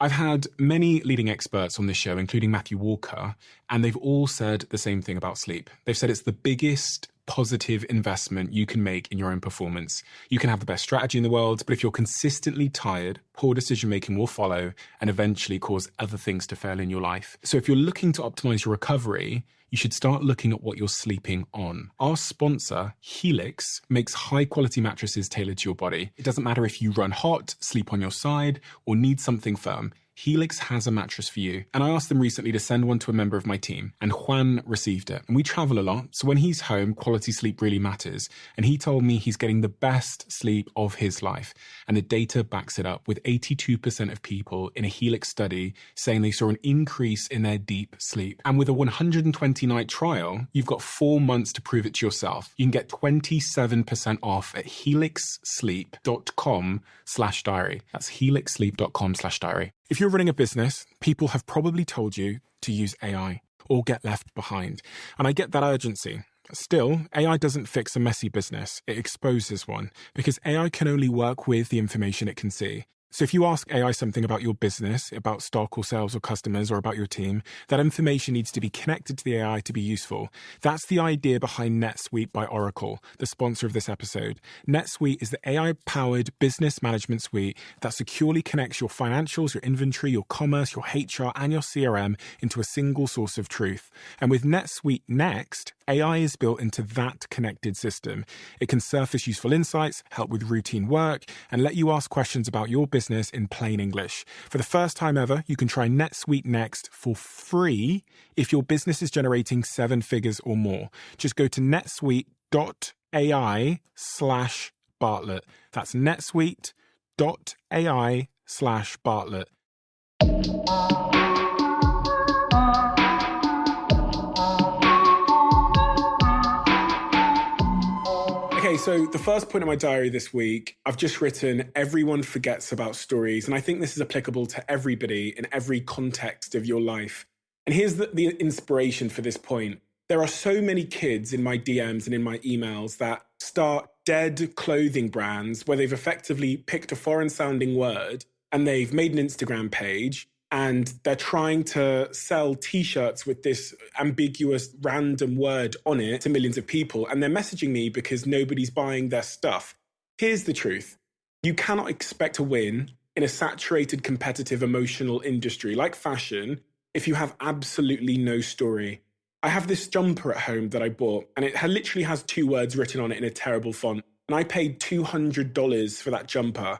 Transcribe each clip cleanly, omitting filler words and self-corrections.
I've had many leading experts on this show, including Matthew Walker, and they've all said the same thing about sleep. They've said it's the biggest positive investment you can make in your own performance. You can have the best strategy in the world, but if you're consistently tired, poor decision-making will follow and eventually cause other things to fail in your life. So if you're looking to optimize your recovery, you should start looking at what you're sleeping on. Our sponsor, Helix, makes high-quality mattresses tailored to your body. It doesn't matter if you run hot, sleep on your side, or need something firm. Helix has a mattress for you. And I asked them recently to send one to a member of my team, and Juan received it. And we travel a lot, so when he's home, quality sleep really matters. And he told me he's getting the best sleep of his life. And the data backs it up, with 82% of people in a Helix study saying they saw an increase in their deep sleep. And with a 120-night trial, you've got 4 months to prove it to yourself. You can get 27% off at helixsleep.com/diary. That's helixsleep.com/diary. If you're running a business, people have probably told you to use AI or get left behind. And I get that urgency. Still, AI doesn't fix a messy business. It exposes one, because AI can only work with the information it can see. So if you ask AI something about your business, about stock or sales or customers or about your team, that information needs to be connected to the AI to be useful. That's the idea behind NetSuite by Oracle, the sponsor of this episode. NetSuite is the AI-powered business management suite that securely connects your financials, your inventory, your commerce, your HR, and your CRM into a single source of truth. And with NetSuite Next, AI is built into that connected system. It can surface useful insights, help with routine work, and let you ask questions about your business in plain English. For the first time ever, you can try NetSuite Next for free if your business is generating 7 figures or more. Just go to netsuite.ai/Bartlett. That's netsuite.ai/Bartlett. Okay, so the first point of my diary this week, I've just written, everyone forgets about stories. And I think this is applicable to everybody in every context of your life. And here's the inspiration for this point. There are so many kids in my DMs and in my emails that start dead clothing brands where they've effectively picked a foreign sounding word and they've made an Instagram page and they're trying to sell t-shirts with this ambiguous random word on it to millions of people. And they're messaging me because nobody's buying their stuff. Here's the truth. You cannot expect to win in a saturated, competitive, emotional industry like fashion if you have absolutely no story. I have this jumper at home that I bought, and it literally has 2 words written on it in a terrible font. And I paid $200 for that jumper.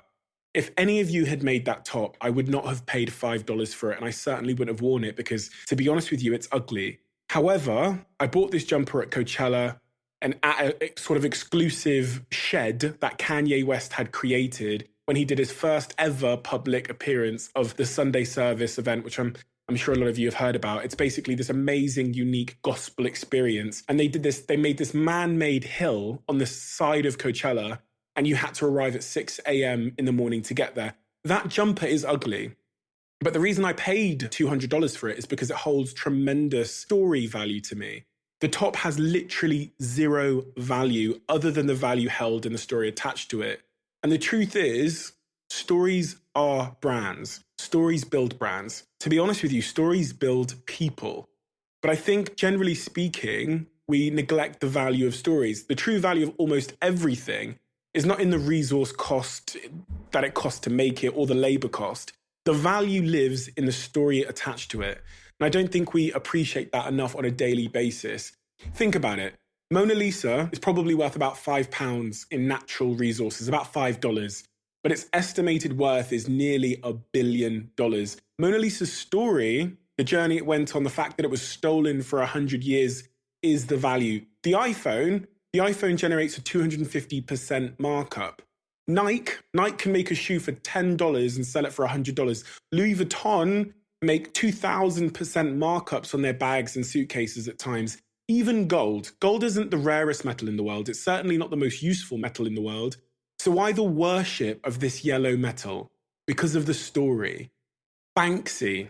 If any of you had made that top, I would not have paid $5 for it, and I certainly wouldn't have worn it because, to be honest with you, it's ugly. However, I bought this jumper at Coachella and at a sort of exclusive shed that Kanye West had created when he did his first ever public appearance of the Sunday service event, which I'm sure a lot of you have heard about. It's basically this amazing, unique gospel experience. And they made this man-made hill on the side of Coachella, and you had to arrive at 6 a.m. in the morning to get there. That jumper is ugly. But the reason I paid $200 for it is because it holds tremendous story value to me. The top has literally zero value other than the value held in the story attached to it. And the truth is, stories are brands. Stories build brands. To be honest with you, stories build people. But I think, generally speaking, we neglect the value of stories. The true value of almost everything is not in the resource cost that it costs to make it or the labor cost. The value lives in the story attached to it. And I don't think we appreciate that enough on a daily basis. Think about it. Mona Lisa is probably worth about £5 in natural resources, about $5. But its estimated worth is nearly $1 billion. Mona Lisa's story, the journey it went on, the fact that it was stolen for 100 years is the value. The iPhone generates a 250% markup. Nike can make a shoe for $10 and sell it for $100. Louis Vuitton make 2,000% markups on their bags and suitcases at times. Even gold. Gold isn't the rarest metal in the world. It's certainly not the most useful metal in the world. So why the worship of this yellow metal? Because of the story. Banksy.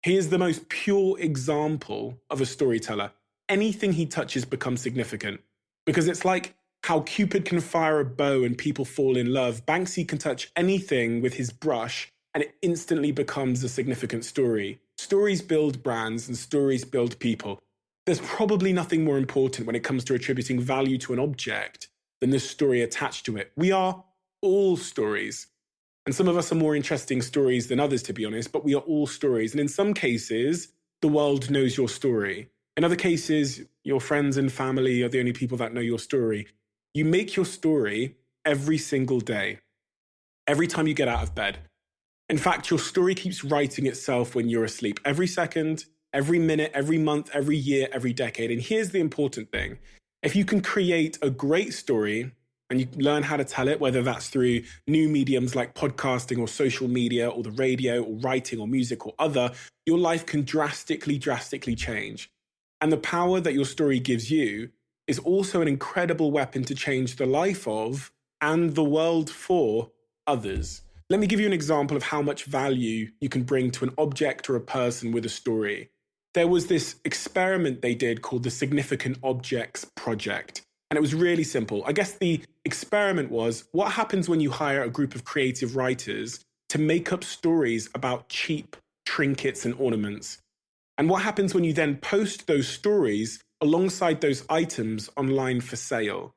He is the most pure example of a storyteller. Anything he touches becomes significant. Because it's like how Cupid can fire a bow and people fall in love. Banksy can touch anything with his brush and it instantly becomes a significant story. Stories build brands and stories build people. There's probably nothing more important when it comes to attributing value to an object than the story attached to it. We are all stories. And some of us are more interesting stories than others, to be honest, but we are all stories. And in some cases, the world knows your story. In other cases, your friends and family are the only people that know your story. You make your story every single day, every time you get out of bed. In fact, your story keeps writing itself when you're asleep, every second, every minute, every month, every year, every decade. And here's the important thing. If you can create a great story and you learn how to tell it, whether that's through new mediums like podcasting or social media or the radio or writing or music or other, your life can drastically change. And the power that your story gives you is also an incredible weapon to change the life of and the world for others. Let me give you an example of how much value you can bring to an object or a person with a story. There was this experiment they did called the Significant Objects Project. And it was really simple. I guess the experiment was, what happens when you hire a group of creative writers to make up stories about cheap trinkets and ornaments? And what happens when you then post those stories alongside those items online for sale?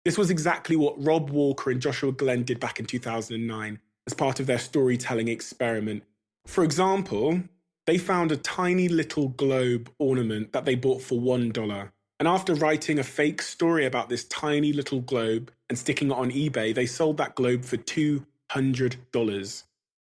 This was exactly what Rob Walker and Joshua Glenn did back in 2009 as part of their storytelling experiment. For example, they found a tiny little globe ornament that they bought for $1. And after writing a fake story about this tiny little globe and sticking it on eBay, they sold that globe for $200.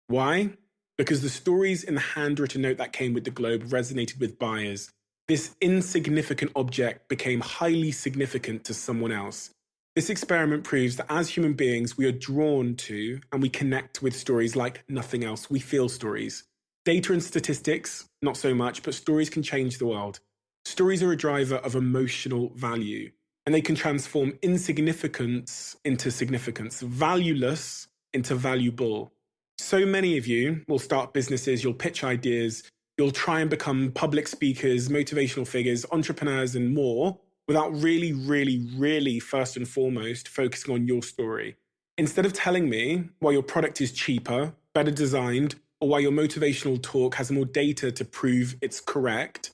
Why? Because the stories in the handwritten note that came with the globe resonated with buyers. This insignificant object became highly significant to someone else. This experiment proves that as human beings, we are drawn to and we connect with stories like nothing else. We feel stories. Data and statistics, not so much, but stories can change the world. Stories are a driver of emotional value, and they can transform insignificance into significance, valueless into valuable. So many of you will start businesses, you'll pitch ideas, you'll try and become public speakers, motivational figures, entrepreneurs, and more without really, first and foremost, focusing on your story. Instead of telling me why your product is cheaper, better designed, or why your motivational talk has more data to prove it's correct,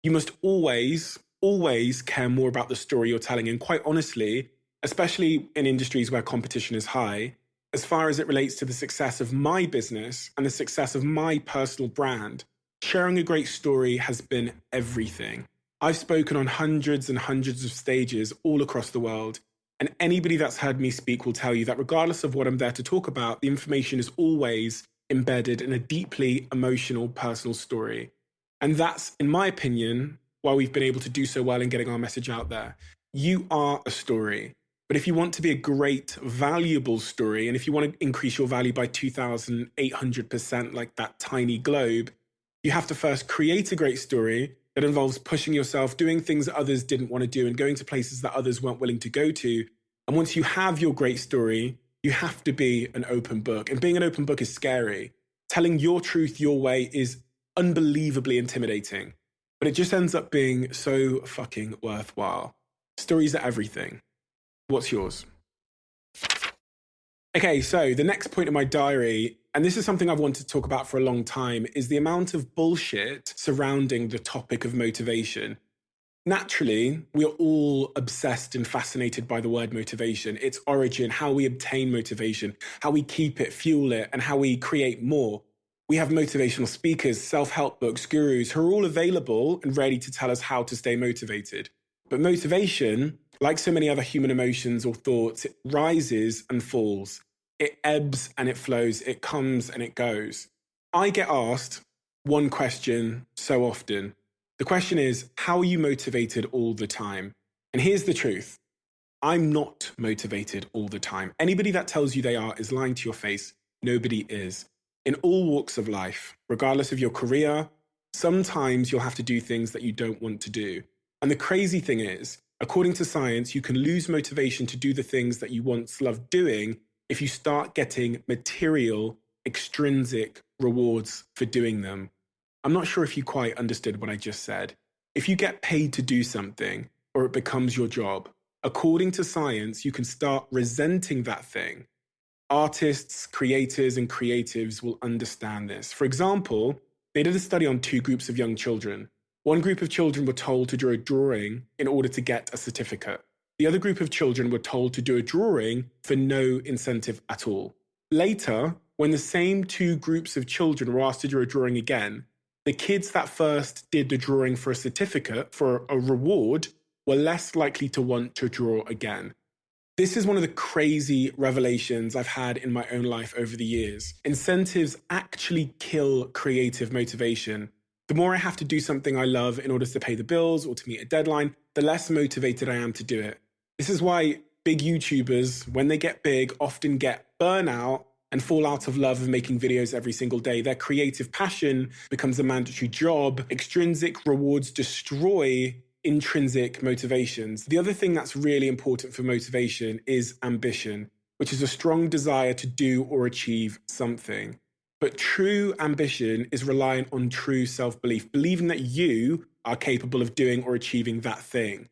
you must always care more about the story you're telling. And quite honestly, especially in industries where competition is high, as far as it relates to the success of my business and the success of my personal brand, sharing a great story has been everything. I've spoken on hundreds and hundreds of stages all across the world, and anybody that's heard me speak will tell you that regardless of what I'm there to talk about, the information is always embedded in a deeply emotional personal story. And that's, in my opinion, why we've been able to do so well in getting our message out there. You are a story. But if you want to be a great, valuable story, and if you want to increase your value by 2,800%, like that tiny globe, you have to first create a great story that involves pushing yourself, doing things that others didn't want to do, and going to places that others weren't willing to go to. And once you have your great story, you have to be an open book. And being an open book is scary. Telling your truth your way is unbelievably intimidating. But it just ends up being so fucking worthwhile. Stories are everything. What's yours? Okay, so the next point in my diary, and this is something I've wanted to talk about for a long time, is the amount of bullshit surrounding the topic of motivation. Naturally, we are all obsessed and fascinated by the word motivation, its origin, how we obtain motivation, how we keep it, fuel it, and how we create more. We have motivational speakers, self-help books, gurus who are all available and ready to tell us how to stay motivated. But motivation, like so many other human emotions or thoughts, it rises and falls. It ebbs and it flows. It comes and it goes. I get asked one question so often. The question is, how are you motivated all the time? And here's the truth. I'm not motivated all the time. Anybody that tells you they are is lying to your face. Nobody is. In all walks of life, regardless of your career, sometimes you'll have to do things that you don't want to do. And the crazy thing is, according to science, you can lose motivation to do the things that you once loved doing if you start getting material, extrinsic rewards for doing them. I'm not sure if you quite understood what I just said. If you get paid to do something, or it becomes your job, according to science, you can start resenting that thing. Artists, creators, and creatives will understand this. For example, they did a study on two groups of young children. One group of children were told to draw a drawing in order to get a certificate. The other group of children were told to do a drawing for no incentive at all. Later, when the same two groups of children were asked to do a drawing again, the kids that first did the drawing for a certificate, for a reward, were less likely to want to draw again. This is one of the crazy revelations I've had in my own life over the years. Incentives actually kill creative motivation. The more I have to do something I love in order to pay the bills or to meet a deadline, the less motivated I am to do it. This is why big YouTubers, when they get big, often get burnout and fall out of love of making videos every single day. Their creative passion becomes a mandatory job. Extrinsic rewards destroy intrinsic motivations. The other thing that's really important for motivation is ambition, which is a strong desire to do or achieve something. But true ambition is reliant on true self-belief, believing that you are capable of doing or achieving that thing.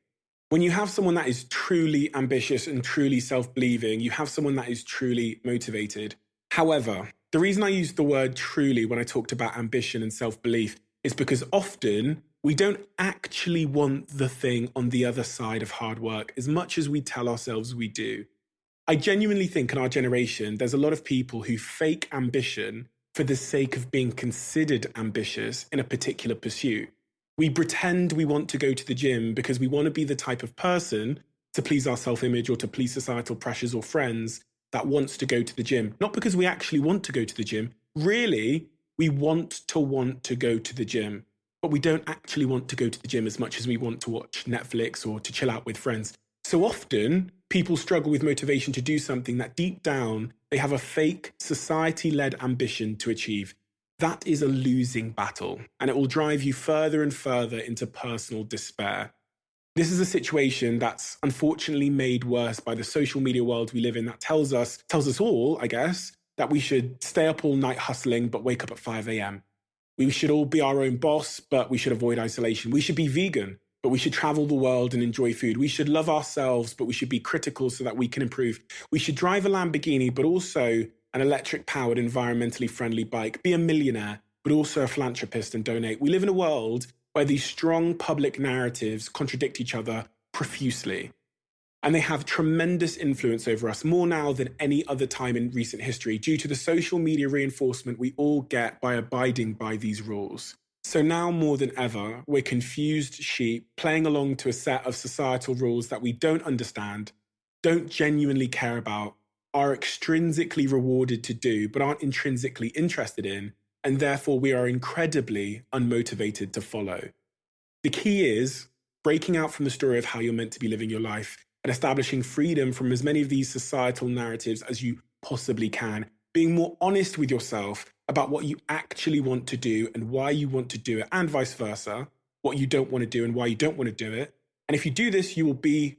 When you have someone that is truly ambitious and truly self-believing, you have someone that is truly motivated. However, the reason I used the word truly when I talked about ambition and self-belief is because often we don't actually want the thing on the other side of hard work as much as we tell ourselves we do. I genuinely think in our generation, there's a lot of people who fake ambition for the sake of being considered ambitious in a particular pursuit. We pretend we want to go to the gym because we want to be the type of person to please our self-image or to please societal pressures or friends that wants to go to the gym. Not because we actually want to go to the gym. Really, we want to go to the gym. But we don't actually want to go to the gym as much as we want to watch Netflix or to chill out with friends. So often, people struggle with motivation to do something that deep down, they have a fake society-led ambition to achieve. That is a losing battle, and it will drive you further and further into personal despair. This is a situation that's unfortunately made worse by the social media world we live in that tells us all, I guess, that we should stay up all night hustling but wake up at 5 a.m. We should all be our own boss, but we should avoid isolation. We should be vegan, but we should travel the world and enjoy food. We should love ourselves, but we should be critical so that we can improve. We should drive a Lamborghini, but also an electric-powered, environmentally friendly bike. Be a millionaire, but also a philanthropist and donate. We live in a world where these strong public narratives contradict each other profusely. And they have tremendous influence over us, more now than any other time in recent history, due to the social media reinforcement we all get by abiding by these rules. So now more than ever, we're confused sheep playing along to a set of societal rules that we don't understand, don't genuinely care about, are extrinsically rewarded to do, but aren't intrinsically interested in, and therefore we are incredibly unmotivated to follow. The key is breaking out from the story of how you're meant to be living your life and establishing freedom from as many of these societal narratives as you possibly can, being more honest with yourself about what you actually want to do and why you want to do it, and vice versa, what you don't want to do and why you don't want to do it. And if you do this, you will be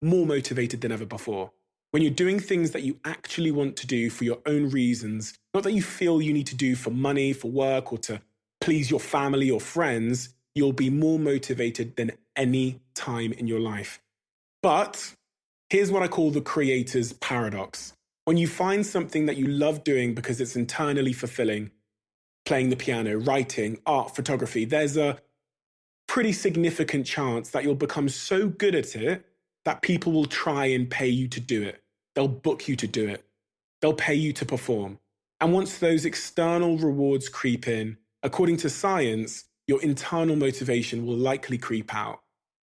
more motivated than ever before. When you're doing things that you actually want to do for your own reasons, not that you feel you need to do for money, for work, or to please your family or friends, you'll be more motivated than any time in your life. But here's what I call the creator's paradox. When you find something that you love doing because it's internally fulfilling, playing the piano, writing, art, photography, there's a pretty significant chance that you'll become so good at it that people will try and pay you to do it. They'll book you to do it. They'll pay you to perform. And once those external rewards creep in, according to science, your internal motivation will likely creep out.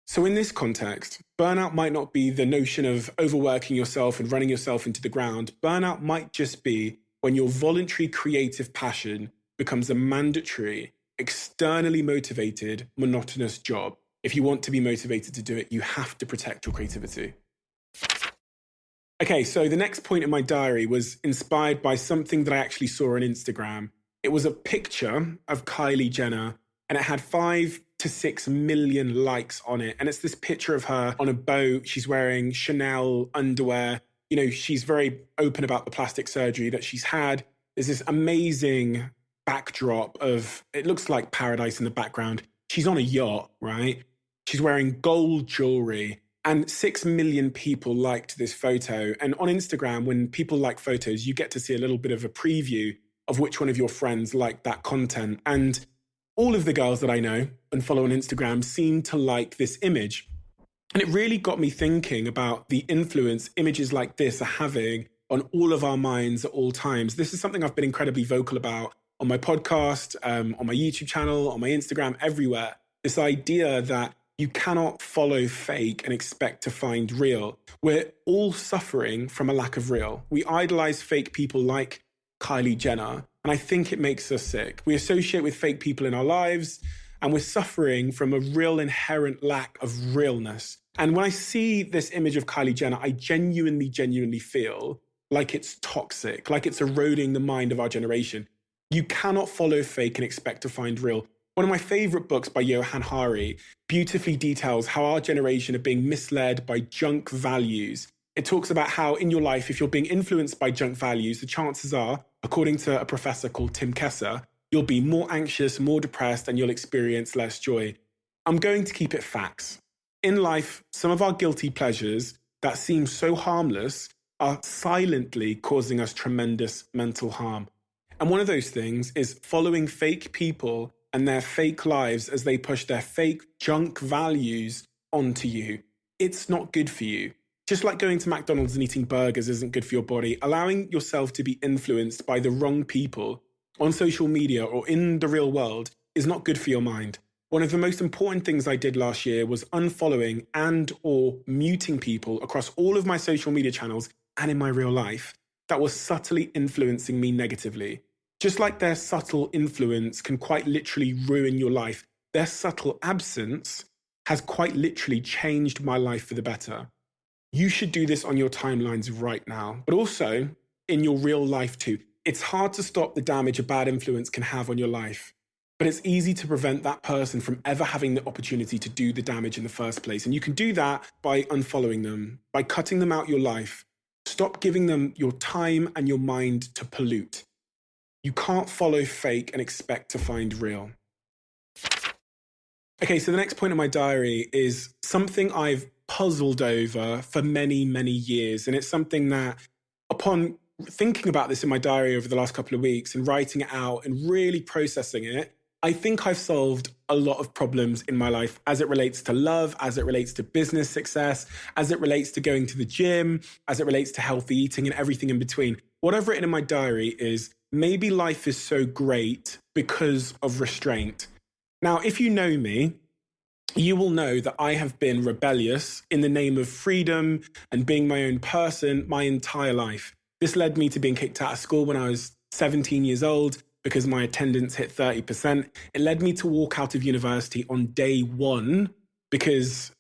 So in this context, burnout might not be the notion of overworking yourself and running yourself into the ground. Burnout might just be when your voluntary creative passion becomes a mandatory, externally motivated, monotonous job. If you want to be motivated to do it, you have to protect your creativity. Okay, so the next point in my diary was inspired by something that I actually saw on Instagram. It was a picture of Kylie Jenner, and it had 5 to 6 million likes on it. And it's this picture of her on a boat. She's wearing Chanel underwear. You know, she's very open about the plastic surgery that she's had. There's this amazing backdrop of, it looks like paradise in the background. She's on a yacht, right? She's wearing gold jewelry. And 6 million people liked this photo. And on Instagram, when people like photos, you get to see a little bit of a preview of which one of your friends liked that content. And all of the girls that I know and follow on Instagram seem to like this image. And it really got me thinking about the influence images like this are having on all of our minds at all times. This is something I've been incredibly vocal about on my podcast, on my YouTube channel, on my Instagram, everywhere. This idea that you cannot follow fake and expect to find real. We're all suffering from a lack of real. We idolize fake people like Kylie Jenner, and I think it makes us sick. We associate with fake people in our lives, and we're suffering from a real inherent lack of realness. And when I see this image of Kylie Jenner, I genuinely feel like it's toxic, like it's eroding the mind of our generation. You cannot follow fake and expect to find real. One of my favorite books by Johann Hari beautifully details how our generation are being misled by junk values. It talks about how in your life, if you're being influenced by junk values, the chances are, according to a professor called Tim Kessler, you'll be more anxious, more depressed, and you'll experience less joy. I'm going to keep it facts. In life, some of our guilty pleasures that seem so harmless are silently causing us tremendous mental harm. And one of those things is following fake people and their fake lives as they push their fake junk values onto you. It's not good for you. Just like going to McDonald's and eating burgers isn't good for your body, allowing yourself to be influenced by the wrong people on social media or in the real world is not good for your mind. One of the most important things I did last year was unfollowing and or muting people across all of my social media channels and in my real life that was subtly influencing me negatively. Just like their subtle influence can quite literally ruin your life, their subtle absence has quite literally changed my life for the better. You should do this on your timelines right now, but also in your real life too. It's hard to stop the damage a bad influence can have on your life, but it's easy to prevent that person from ever having the opportunity to do the damage in the first place. And you can do that by unfollowing them, by cutting them out your life. Stop giving them your time and your mind to pollute. You can't follow fake and expect to find real. Okay, so the next point in my diary is something I've puzzled over for many, many years. And it's something that upon thinking about this in my diary over the last couple of weeks and writing it out and really processing it, I think I've solved a lot of problems in my life as it relates to love, as it relates to business success, as it relates to going to the gym, as it relates to healthy eating and everything in between. What I've written in my diary is maybe life is so great because of restraint. Now, if you know me, you will know that I have been rebellious in the name of freedom and being my own person my entire life. This led me to being kicked out of school when I was 17 years old because my attendance hit 30%. It led me to walk out of university on day one because,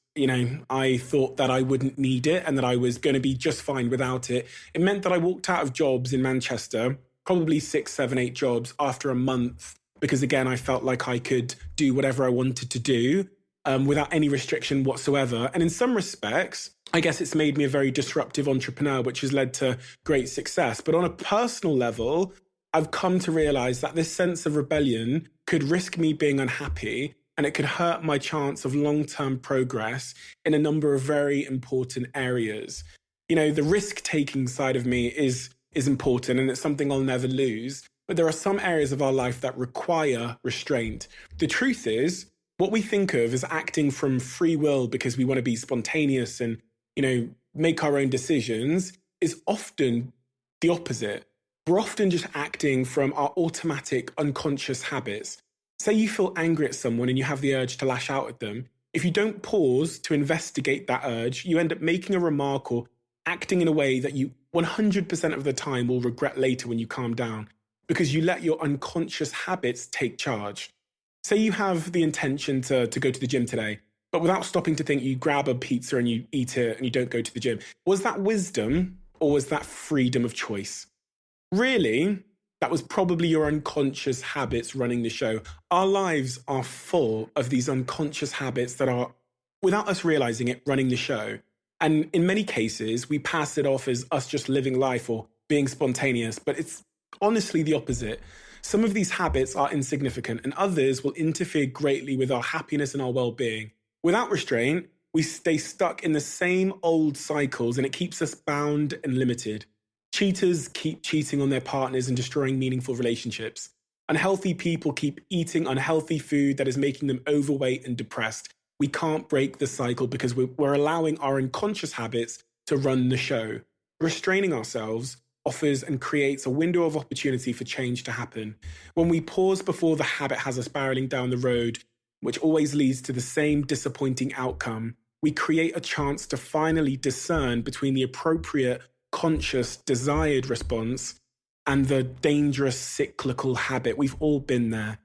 I thought that I wouldn't need it and that I was going to be just fine without it. It meant that I walked out of jobs in Manchester, probably 6, 7, 8 jobs after a month, because again, I felt like I could do whatever I wanted to do without any restriction whatsoever. And in some respects, I guess it's made me a very disruptive entrepreneur, which has led to great success. But on a personal level, I've come to realize that this sense of rebellion could risk me being unhappy, and it could hurt my chance of long-term progress in a number of very important areas. The risk-taking side of me is important, and it's something I'll never lose. But there are some areas of our life that require restraint. The truth is, what we think of as acting from free will because we want to be spontaneous and, make our own decisions is often the opposite. We're often just acting from our automatic unconscious habits. Say you feel angry at someone and you have the urge to lash out at them. If you don't pause to investigate that urge, you end up making a remark or acting in a way that you 100% of the time will regret later when you calm down because you let your unconscious habits take charge. Say you have the intention to go to the gym today, but without stopping to think, you grab a pizza and you eat it and you don't go to the gym. Was that wisdom or was that freedom of choice? Really, that was probably your unconscious habits running the show. Our lives are full of these unconscious habits that are, without us realizing it, running the show. And in many cases, we pass it off as us just living life or being spontaneous, but it's honestly the opposite. Some of these habits are insignificant and others will interfere greatly with our happiness and our well-being. Without restraint, we stay stuck in the same old cycles and it keeps us bound and limited. Cheaters keep cheating on their partners and destroying meaningful relationships. Unhealthy people keep eating unhealthy food that is making them overweight and depressed. We can't break the cycle because we're allowing our unconscious habits to run the show. Restraining ourselves offers and creates a window of opportunity for change to happen. When we pause before the habit has us barreling down the road, which always leads to the same disappointing outcome, we create a chance to finally discern between the appropriate, conscious, desired response and the dangerous cyclical habit. We've all been there.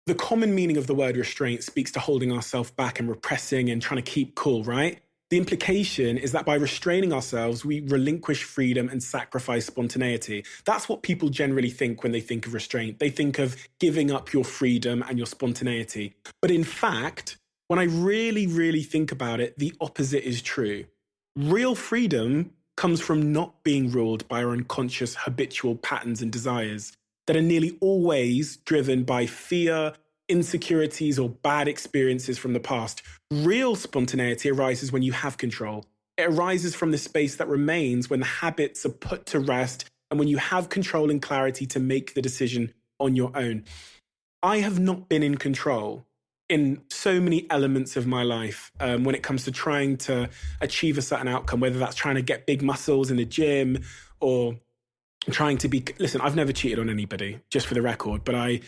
The common meaning of the word restraint speaks to holding ourselves back and repressing and trying to keep cool, right? The implication is that by restraining ourselves, we relinquish freedom and sacrifice spontaneity. That's what people generally think when they think of restraint. They think of giving up your freedom and your spontaneity. But in fact, when I really, really think about it, the opposite is true. Real freedom comes from not being ruled by our unconscious habitual patterns and desires that are nearly always driven by fear, insecurities, or bad experiences from the past. Real spontaneity arises when you have control. It arises from the space that remains when the habits are put to rest and when you have control and clarity to make the decision on your own. I have not been in control in so many elements of my life when it comes to trying to achieve a certain outcome, whether that's trying to get big muscles in the gym or trying to be... Listen, I've never cheated on anybody, just for the record, but I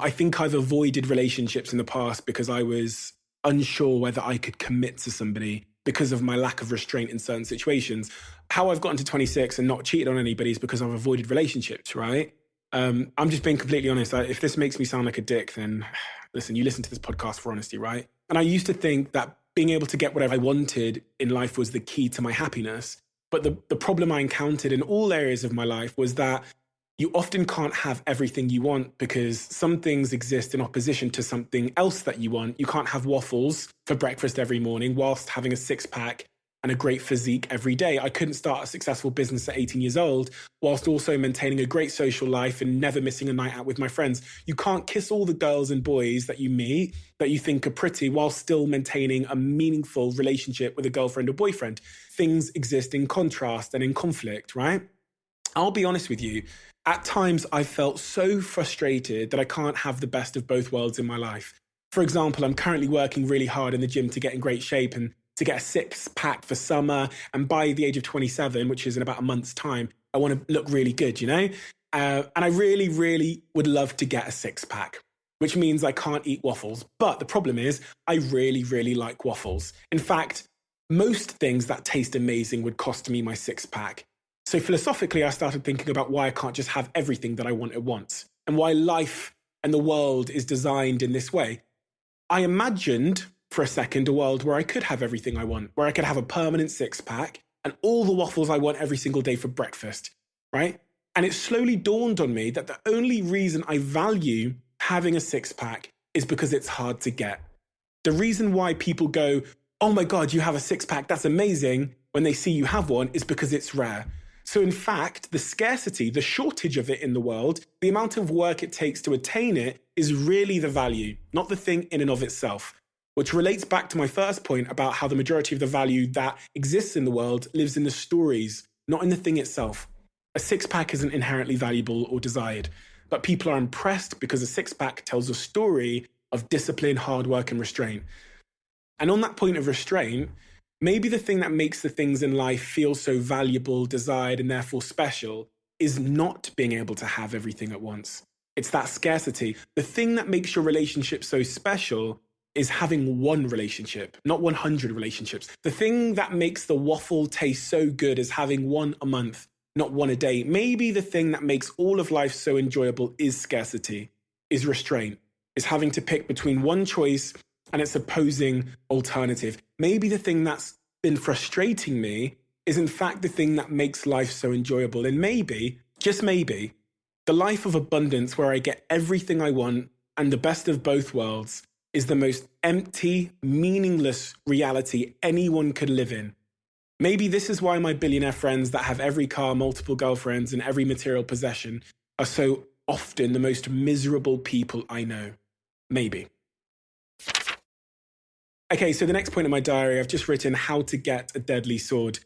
think I've avoided relationships in the past because I was unsure whether I could commit to somebody because of my lack of restraint in certain situations. How I've gotten to 26 and not cheated on anybody is because I've avoided relationships, right? I'm just being completely honest. If this makes me sound like a dick, then listen, you listen to this podcast for honesty, right? And I used to think that being able to get whatever I wanted in life was the key to my happiness. But the problem I encountered in all areas of my life was that you often can't have everything you want because some things exist in opposition to something else that you want. You can't have waffles for breakfast every morning whilst having a six-pack and a great physique every day. I couldn't start a successful business at 18 years old whilst also maintaining a great social life and never missing a night out with my friends. You can't kiss all the girls and boys that you meet that you think are pretty while still maintaining a meaningful relationship with a girlfriend or boyfriend. Things exist in contrast and in conflict, right? I'll be honest with you. At times, I felt so frustrated that I can't have the best of both worlds in my life. For example, I'm currently working really hard in the gym to get in great shape and to get a six-pack for summer. And by the age of 27, which is in about a month's time, I want to look really good, you know? And I really, really would love to get a six-pack, which means I can't eat waffles. But the problem is, I really, really like waffles. In fact, most things that taste amazing would cost me my six-pack. So philosophically, I started thinking about why I can't just have everything that I want at once and why life and the world is designed in this way. I imagined for a second a world where I could have everything I want, where I could have a permanent six-pack and all the waffles I want every single day for breakfast, right? And it slowly dawned on me that the only reason I value having a six-pack is because it's hard to get. The reason why people go, oh my God, you have a six-pack, that's amazing, when they see you have one is because it's rare. So in fact, the scarcity, the shortage of it in the world, the amount of work it takes to attain it is really the value, not the thing in and of itself, which relates back to my first point about how the majority of the value that exists in the world lives in the stories, not in the thing itself. A six-pack isn't inherently valuable or desired, but people are impressed because a six-pack tells a story of discipline, hard work, and restraint. And on that point of restraint, maybe the thing that makes the things in life feel so valuable, desired, and therefore special is not being able to have everything at once. It's that scarcity. The thing that makes your relationship so special is having one relationship, not 100 relationships. The thing that makes the waffle taste so good is having one a month, not one a day. Maybe the thing that makes all of life so enjoyable is scarcity, is restraint, is having to pick between one choice and its opposing alternative. Maybe the thing that's been frustrating me is in fact the thing that makes life so enjoyable. And maybe, just maybe, the life of abundance where I get everything I want and the best of both worlds is the most empty, meaningless reality anyone could live in. Maybe this is why my billionaire friends that have every car, multiple girlfriends, and every material possession are so often the most miserable people I know. Maybe. Okay, so the next point in my diary, I've just written how to get a deadly sword.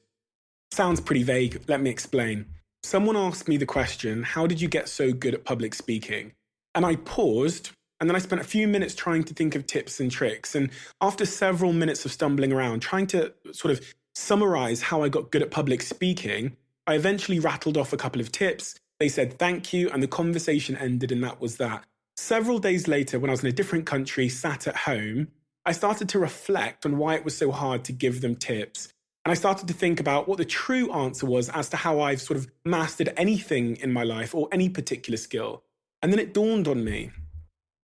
Sounds pretty vague. Let me explain. Someone asked me the question, how did you get so good at public speaking? And I paused, and then I spent a few minutes trying to think of tips and tricks. And after several minutes of stumbling around, trying to sort of summarize how I got good at public speaking, I eventually rattled off a couple of tips. They said thank you, and the conversation ended, and that was that. Several days later, when I was in a different country, sat at home, I started to reflect on why it was so hard to give them tips. And I started to think about what the true answer was as to how I've sort of mastered anything in my life or any particular skill. And then it dawned on me.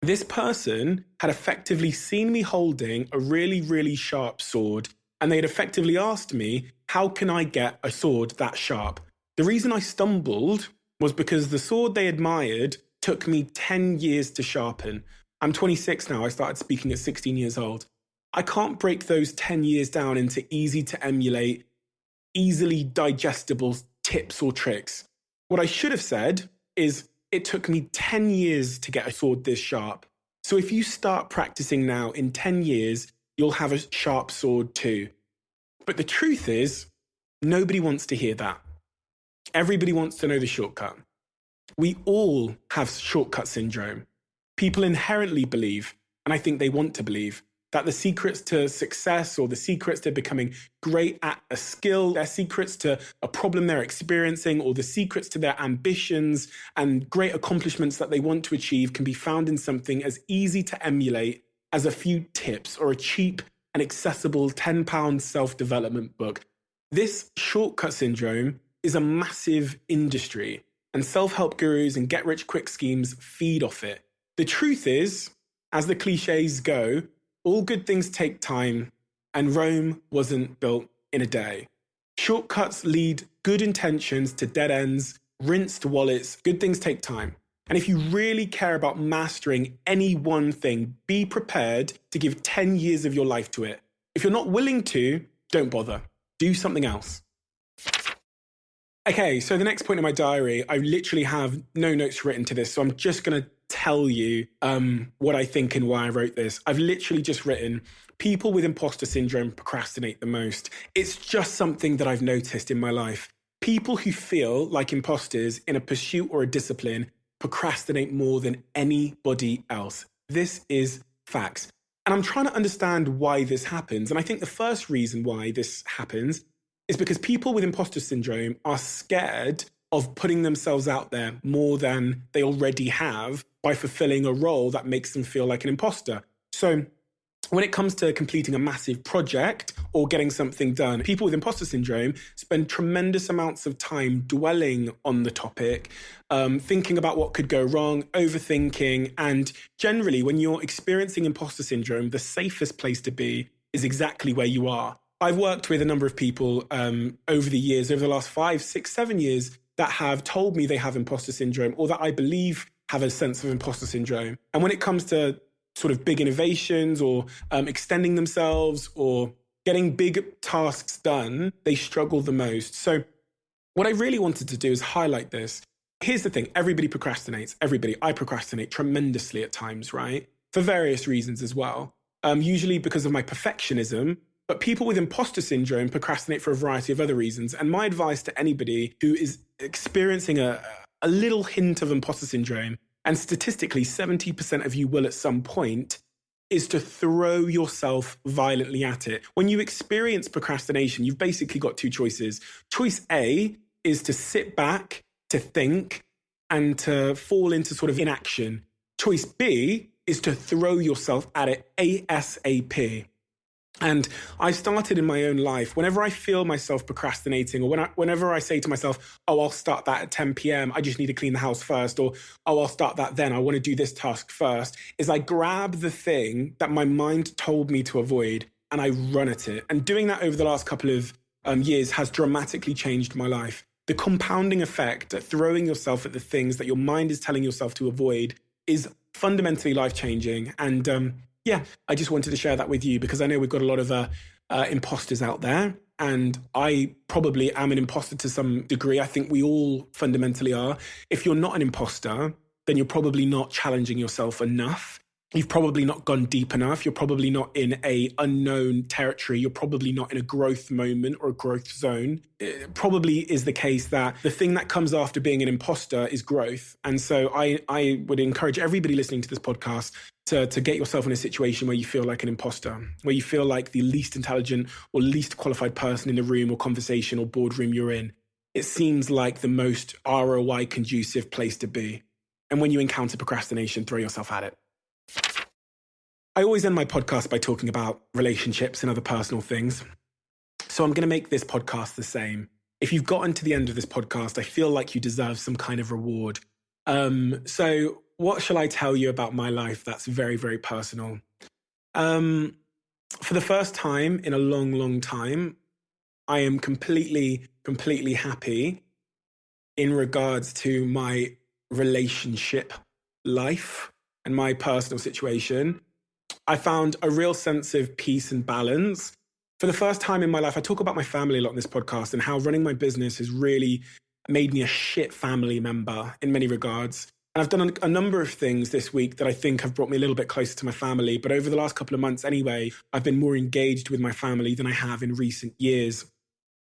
This person had effectively seen me holding a really, really sharp sword, and they had effectively asked me, how can I get a sword that sharp? The reason I stumbled was because the sword they admired took me 10 years to sharpen. I'm 26 now. I started speaking at 16 years old. I can't break those 10 years down into easy to emulate, easily digestible tips or tricks. What I should have said is it took me 10 years to get a sword this sharp. So if you start practicing now, in 10 years, you'll have a sharp sword too. But the truth is, nobody wants to hear that. Everybody wants to know the shortcut. We all have shortcut syndrome. People inherently believe, and I think they want to believe, that the secrets to success or the secrets to becoming great at a skill, their secrets to a problem they're experiencing, or the secrets to their ambitions and great accomplishments that they want to achieve can be found in something as easy to emulate as a few tips or a cheap and accessible £10 self-development book. This shortcut syndrome is a massive industry, and self-help gurus and get-rich-quick schemes feed off it. The truth is, as the cliches go, all good things take time, and Rome wasn't built in a day. Shortcuts lead good intentions to dead ends, rinsed wallets. Good things take time. And if you really care about mastering any one thing, be prepared to give 10 years of your life to it. If you're not willing to, don't bother. Do something else. Okay, so the next point in my diary, I literally have no notes written to this, so I'm just going to tell you what I think and why I wrote this. I've literally just written, people with imposter syndrome procrastinate the most. It's just something that I've noticed in my life. People who feel like imposters in a pursuit or a discipline procrastinate more than anybody else. This is facts. And I'm trying to understand why this happens. And I think the first reason why this happens is because people with imposter syndrome are scared of putting themselves out there more than they already have by fulfilling a role that makes them feel like an imposter. So when it comes to completing a massive project or getting something done, people with imposter syndrome spend tremendous amounts of time dwelling on the topic, thinking about what could go wrong, overthinking. And generally, when you're experiencing imposter syndrome, the safest place to be is exactly where you are. I've worked with a number of people over the years, over the last 5, 6, 7 years, that have told me they have imposter syndrome or that I believe have a sense of imposter syndrome. And when it comes to sort of big innovations or extending themselves or getting big tasks done, they struggle the most. So what I really wanted to do is highlight this. Here's the thing. Everybody procrastinates. Everybody. I procrastinate tremendously at times, right? For various reasons as well. Usually because of my perfectionism. But people with imposter syndrome procrastinate for a variety of other reasons. And my advice to anybody who is experiencing a little hint of imposter syndrome, and statistically 70% of you will at some point, is to throw yourself violently at it. When you experience procrastination, you've basically got two choices. Choice A is to sit back, to think, and to fall into sort of inaction. Choice B is to throw yourself at it ASAP. And I've started in my own life, whenever I feel myself procrastinating or whenever I say to myself, oh, I'll start that at 10 p.m. I just need to clean the house first, or, oh, I'll start that then. I want to do this task first, is I grab the thing that my mind told me to avoid and I run at it. And doing that over the last couple of years has dramatically changed my life. The compounding effect at throwing yourself at the things that your mind is telling yourself to avoid is fundamentally life-changing. And yeah, I just wanted to share that with you because I know we've got a lot of imposters out there, and I probably am an imposter to some degree. I think we all fundamentally are. If you're not an imposter, then you're probably not challenging yourself enough. You've probably not gone deep enough. You're probably not in a unknown territory. You're probably not in a growth moment or a growth zone. It probably is the case that the thing that comes after being an imposter is growth. And so I would encourage everybody listening to this podcast to get yourself in a situation where you feel like an imposter, where you feel like the least intelligent or least qualified person in the room or conversation or boardroom you're in. It seems like the most ROI conducive place to be. And when you encounter procrastination, throw yourself at it. I always end my podcast by talking about relationships and other personal things. So I'm going to make this podcast the same. If you've gotten to the end of this podcast, I feel like you deserve some kind of reward. So what shall I tell you about my life that's very, very personal? For the first time in a long, long time, I am completely happy in regards to my relationship life and my personal situation. I found a real sense of peace and balance. For the first time in my life, I talk about my family a lot in this podcast and how running my business has really made me a shit family member in many regards. And I've done a number of things this week that I think have brought me a little bit closer to my family. But over the last couple of months anyway, I've been more engaged with my family than I have in recent years.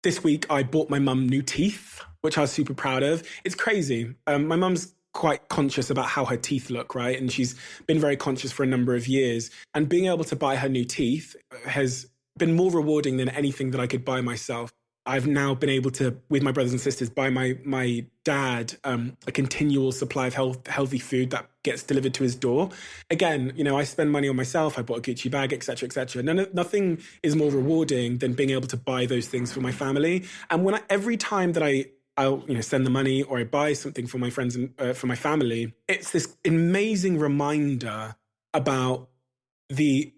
This week, I bought my mum new teeth, which I was super proud of. It's crazy. My mum's quite conscious about how her teeth look, right? And she's been very conscious for a number of years. And being able to buy her new teeth has been more rewarding than anything that I could buy myself. I've now been able to, with my brothers and sisters, buy my dad a continual supply of healthy food that gets delivered to his door. Again, I spend money on myself. I bought a Gucci bag, et cetera, et cetera. Nothing is more rewarding than being able to buy those things for my family. And every time that I'll send the money or I buy something for my friends and for my family, it's this amazing reminder about the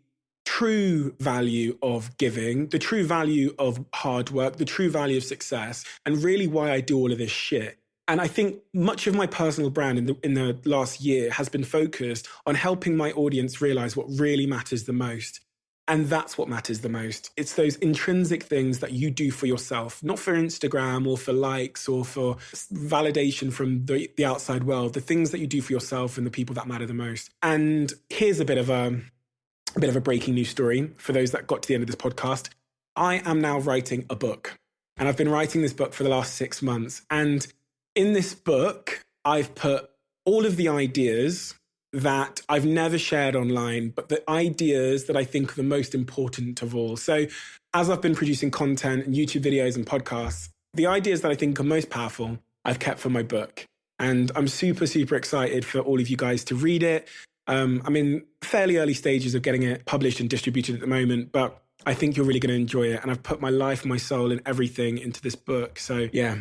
true value of giving, the true value of hard work, the true value of success, and really why I do all of this shit. And I think much of my personal brand in the last year has been focused on helping my audience realize what really matters the most. And that's what matters the most. It's those intrinsic things that you do for yourself, not for Instagram or for likes or for validation from the outside world, the things that you do for yourself and the people that matter the most. And here's a bit of a breaking news story for those that got to the end of this podcast. I am now writing a book, and I've been writing this book for the last 6 months. And in this book, I've put all of the ideas that I've never shared online, but the ideas that I think are the most important of all. So as I've been producing content and YouTube videos and podcasts, the ideas that I think are most powerful, I've kept for my book. And I'm super, super excited for all of you guys to read it. I'm in fairly early stages of getting it published and distributed at the moment, but I think you're really going to enjoy it. And I've put my life, my soul, and everything into this book. So yeah.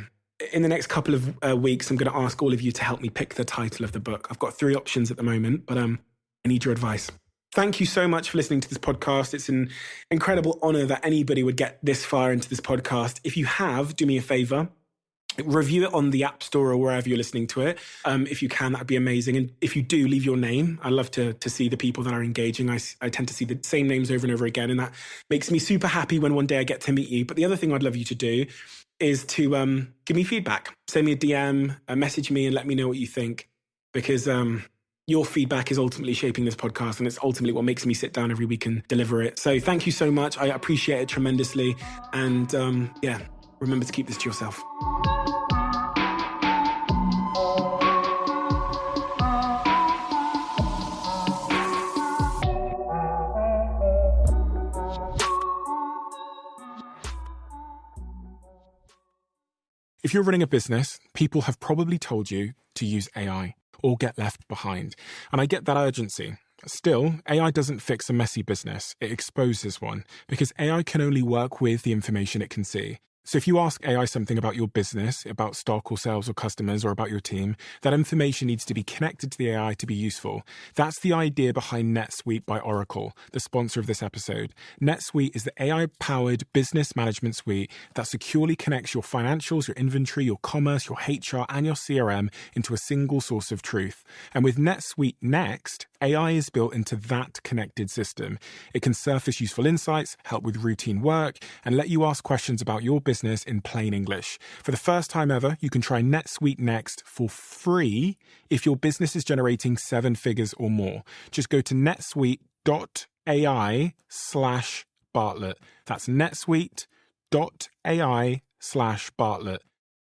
In the next couple of weeks, I'm going to ask all of you to help me pick the title of the book. I've got 3 options at the moment, but I need your advice. Thank you so much for listening to this podcast. It's an incredible honor that anybody would get this far into this podcast. If you have, do me a favor. Review it on the App Store or wherever you're listening to it. If you can, that'd be amazing. And if you do, leave your name. I love to see the people that are engaging. I tend to see the same names over and over again, and that makes me super happy when one day I get to meet you. But the other thing I'd love you to do is to give me feedback. Send me a DM, message me and let me know what you think, because your feedback is ultimately shaping this podcast, and it's ultimately what makes me sit down every week and deliver it. So thank you so much. I appreciate it tremendously. And remember to keep this to yourself. If you're running a business, people have probably told you to use AI or get left behind. And I get that urgency. Still, AI doesn't fix a messy business. It exposes one, because AI can only work with the information it can see. So if you ask AI something about your business, about stock or sales or customers or about your team, that information needs to be connected to the AI to be useful. That's the idea behind NetSuite by Oracle, the sponsor of this episode. NetSuite is the AI-powered business management suite that securely connects your financials, your inventory, your commerce, your HR, and your CRM into a single source of truth. And with NetSuite Next, AI is built into that connected system. It can surface useful insights, help with routine work, and let you ask questions about your business business in plain English. For the first time ever, you can try NetSuite Next for free if your business is generating 7 figures or more. Just go to netsuite.ai/Bartlett. That's netsuite.ai/Bartlett.